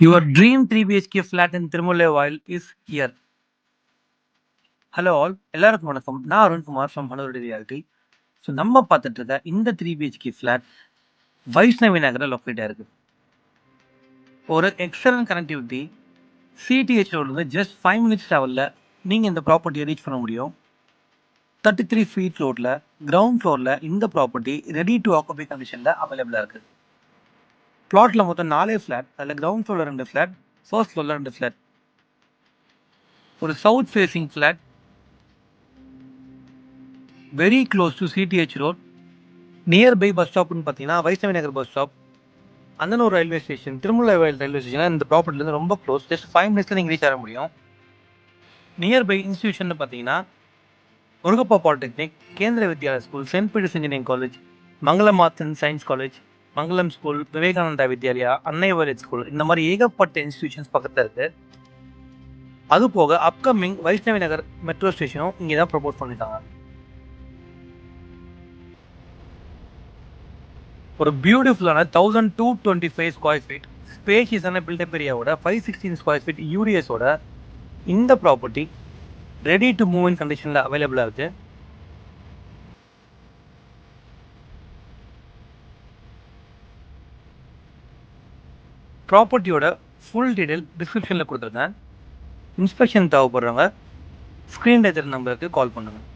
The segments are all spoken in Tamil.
Your dream 3 BHK flat in Tirumallai Wild is here. Hello all, எல்லாருக்கும் வணக்கம். நான் அருண்குமார் ஃப்ரம் ஹனோடி ரியாலிட்டி. ஸோ நம்ம பார்த்துட்டு இருக்க இந்த 3 BHK ஃப்ளாட் வைஷ்ணவி நகரில் லொக்கேட் ஆயிருக்கு. ஒரு எக்ஸலன்ட் கனெக்டிவிட்டி, சிடிஹெச் ரோட்லேருந்து ஜஸ்ட் 5 minutes ட்ராவலில் நீங்கள் இந்த ப்ராப்பர்ட்டியை ரீச் பண்ண முடியும். 33 feet ரோட்டில் கிரவுண்ட் ஃப்ளோரில் இந்த ப்ராப்பர்ட்டி ரெடி டு ஆக்குபை கண்டிஷனில் அவைலபிளாக இருக்குது. பிளாட்டில் மொத்தம் 4 ஃப்ளாட், அதில் கிரவுண்ட் ஃப்ளோரில் 2 ஃப்ளாட், ஃபர்ஸ்ட் ஃப்ளோரில் 2 ஃப்ளாட். ஒரு south facing flat, very close to CTH road. Nearby bus ஸ்டாப்னு பார்த்தீங்கன்னா Vaishnavi Nagar bus stop, Anthanur railway station, Thirumalai railway station இந்த ப்ராப்பர்ட்டிலேருந்து ரொம்ப க்ளோஸ். ஜஸ்ட் 5 minutes நீங்கள் ரீச் ஆக முடியும். நியர்பை இன்ஸ்டியூஷன் பார்த்தீங்கன்னா Murugappa polytechnic, Kendriya Vidyalaya school, saint Peter's engineering college, மங்களமாத்தன் science college, Mangalam school, Vivekananda Vidyalaya, Annai violet school, இந்த மாதிரி ஏகப்பட்ட இன்ஸ்டியூஷன்ஸ் பக்கத்தில் இருக்குது. அது போக அப்கமிங் வைஷ்ணவி நகர் மெட்ரோ ஸ்டேஷனும் இங்கே தான் ப்ரப்போஸ் பண்ணிட்டாங்க. ஒரு பியூட்டிஃபுல்லான 1225 ஸ்கொயர் ஃபீட் ஸ்பேஷியஸான பில்டப் ஏரியாவோட 516 ஸ்கொயர் ஃபீட் யூடிஎஸோட இந்த property ready to move in கண்டிஷனில் அவைலபிளாக இருக்குது. ப்ராப்பர்ட்டியோட ஃபுல் டீட்டெயில் டிஸ்கிரிப்ஷனில் கொடுத்துருக்கேன். இன்ஸ்பெக்ஷன் தேவைப்படுறவங்க ஸ்க்ரீன் டெஜர் நம்பருக்கு கால் பண்ணுங்கள்.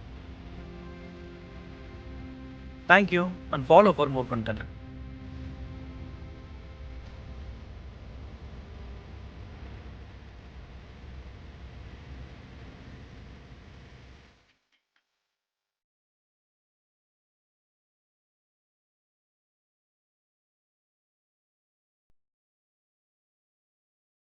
Thank you and follow for more content.